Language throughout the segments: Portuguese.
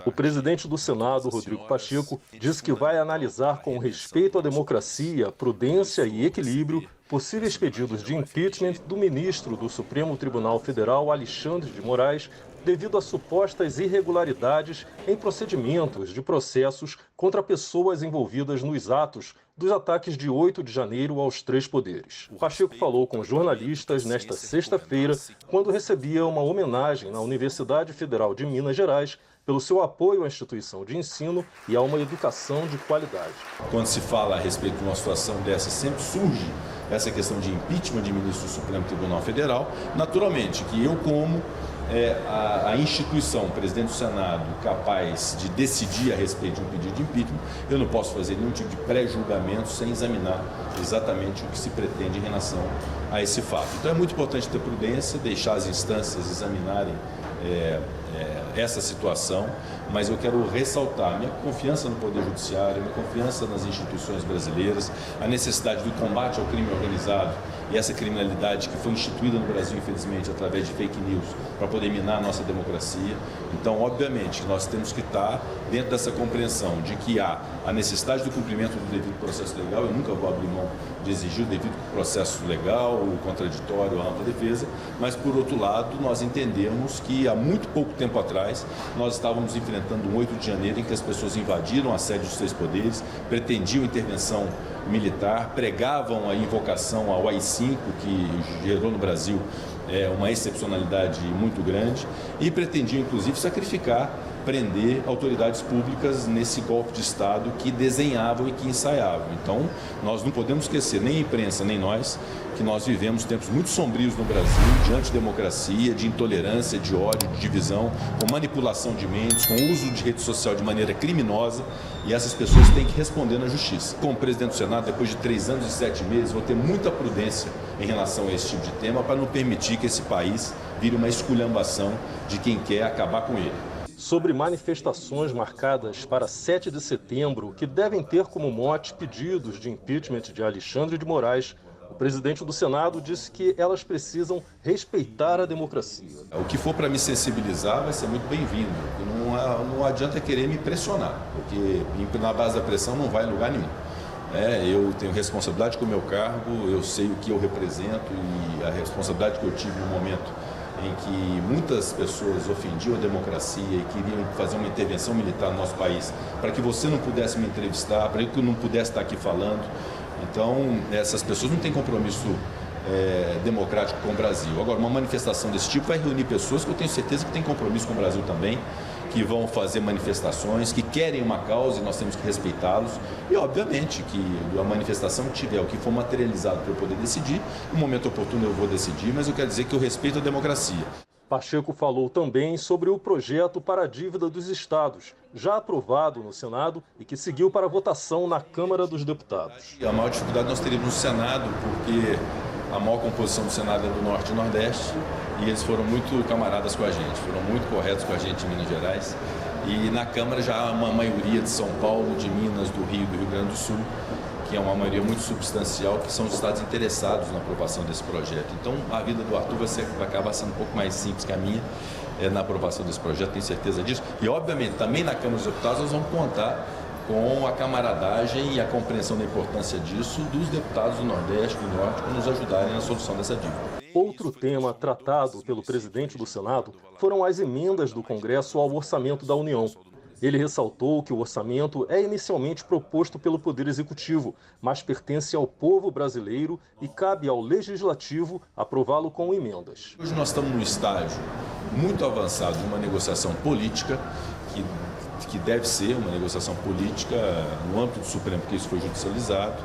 O presidente do Senado, Rodrigo Pacheco, disse que vai analisar com respeito à democracia, prudência e equilíbrio possíveis pedidos de impeachment do ministro do Supremo Tribunal Federal, Alexandre de Moraes, devido a supostas irregularidades em procedimentos de processos contra pessoas envolvidas nos atos dos ataques de 8 de janeiro aos três poderes. Pacheco falou com jornalistas nesta sexta-feira, quando recebia uma homenagem na Universidade Federal de Minas Gerais pelo seu apoio à instituição de ensino e a uma educação de qualidade. Quando se fala a respeito de uma situação dessa, sempre surge essa questão de impeachment de ministro do Supremo Tribunal Federal. Naturalmente que eu, como a instituição, o presidente do Senado, capaz de decidir a respeito de um pedido de impeachment, eu não posso fazer nenhum tipo de pré-julgamento sem examinar exatamente o que se pretende em relação a esse fato. Então é muito importante ter prudência, deixar as instâncias examinarem essa situação, mas eu quero ressaltar minha confiança no Poder Judiciário, minha confiança nas instituições brasileiras, a necessidade do combate ao crime organizado e essa criminalidade que foi instituída no Brasil, infelizmente, através de fake news, para poder minar a nossa democracia. Então, obviamente, nós temos que estar dentro dessa compreensão de que há a necessidade do cumprimento do devido processo legal. Eu nunca vou abrir mão de exigir o devido processo legal, o contraditório, a ampla defesa, mas, por outro lado, nós entendemos que há muito pouco tempo atrás nós estávamos enfrentando um 8 de janeiro em que as pessoas invadiram a sede dos três poderes, pretendiam intervenção militar, pregavam a invocação ao AI-5, que gerou no Brasil uma excepcionalidade muito grande, e pretendiam, inclusive, sacrificar, prender autoridades públicas nesse golpe de Estado que desenhavam e que ensaiavam. Então, nós não podemos esquecer, nem a imprensa, nem nós, que nós vivemos tempos muito sombrios no Brasil, de antidemocracia, de intolerância, de ódio, de divisão, com manipulação de mentes, com uso de rede social de maneira criminosa, e essas pessoas têm que responder na justiça. Como presidente do Senado, depois de 3 anos e 7 meses, vou ter muita prudência em relação a esse tipo de tema para não permitir que esse país vire uma esculhambação de quem quer acabar com ele. Sobre manifestações marcadas para 7 de setembro, que devem ter como mote pedidos de impeachment de Alexandre de Moraes, o presidente do Senado disse que elas precisam respeitar a democracia. O que for para me sensibilizar vai ser muito bem-vindo. Não adianta querer me pressionar, porque na base da pressão não vai em lugar nenhum. Eu tenho responsabilidade com o meu cargo, eu sei o que eu represento e a responsabilidade que eu tive no momento em que muitas pessoas ofendiam a democracia e queriam fazer uma intervenção militar no nosso país para que você não pudesse me entrevistar, para que eu não pudesse estar aqui falando. Então, essas pessoas não têm compromisso democrático com o Brasil. Agora, uma manifestação desse tipo vai reunir pessoas que eu tenho certeza que têm compromisso com o Brasil também, que vão fazer manifestações, que querem uma causa e nós temos que respeitá-los. E, obviamente, que a manifestação que tiver, o que for materializado para eu poder decidir, no momento oportuno eu vou decidir, mas eu quero dizer que eu respeito a democracia. Pacheco falou também sobre o projeto para a dívida dos estados, já aprovado no Senado e que seguiu para votação na Câmara dos Deputados. A maior dificuldade nós teríamos no Senado, porque a maior composição do Senado é do Norte e Nordeste, e eles foram muito camaradas com a gente, foram muito corretos com a gente em Minas Gerais. E na Câmara já há uma maioria de São Paulo, de Minas, do Rio e do Rio Grande do Sul, que é uma maioria muito substancial, que são os estados interessados na aprovação desse projeto. Então, a vida do Arthur vai acabar sendo um pouco mais simples que a minha na aprovação desse projeto, tenho certeza disso. E, obviamente, também na Câmara dos Deputados nós vamos contar com a camaradagem e a compreensão da importância disso dos deputados do Nordeste e do Norte para nos ajudarem na solução dessa dívida. Outro tema tratado pelo presidente do Senado foram as emendas do Congresso ao orçamento da União. Ele ressaltou que o orçamento é inicialmente proposto pelo Poder Executivo, mas pertence ao povo brasileiro e cabe ao Legislativo aprová-lo com emendas. Hoje nós estamos num estágio muito avançado de uma negociação política, que deve ser uma negociação política no âmbito do Supremo, porque isso foi judicializado,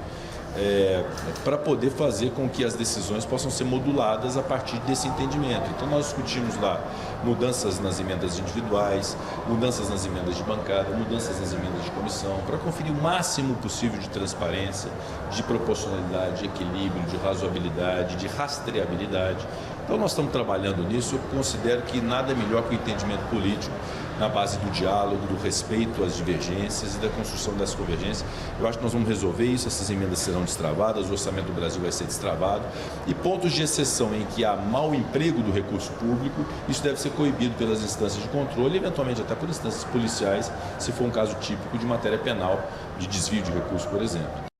para poder fazer com que as decisões possam ser moduladas a partir desse entendimento. Então nós discutimos lá mudanças nas emendas individuais, mudanças nas emendas de bancada, mudanças nas emendas de comissão, para conferir o máximo possível de transparência, de proporcionalidade, de equilíbrio, de razoabilidade, de rastreabilidade. Então nós estamos trabalhando nisso. Eu considero que nada é melhor que o entendimento político na base do diálogo, do respeito às divergências e da construção dessa convergência. Eu acho que nós vamos resolver isso, essas emendas serão destravadas, o orçamento do Brasil vai ser destravado e pontos de exceção em que há mau emprego do recurso público, isso deve ser coibido pelas instâncias de controle e eventualmente até por instâncias policiais, se for um caso típico de matéria penal, de desvio de recursos, por exemplo.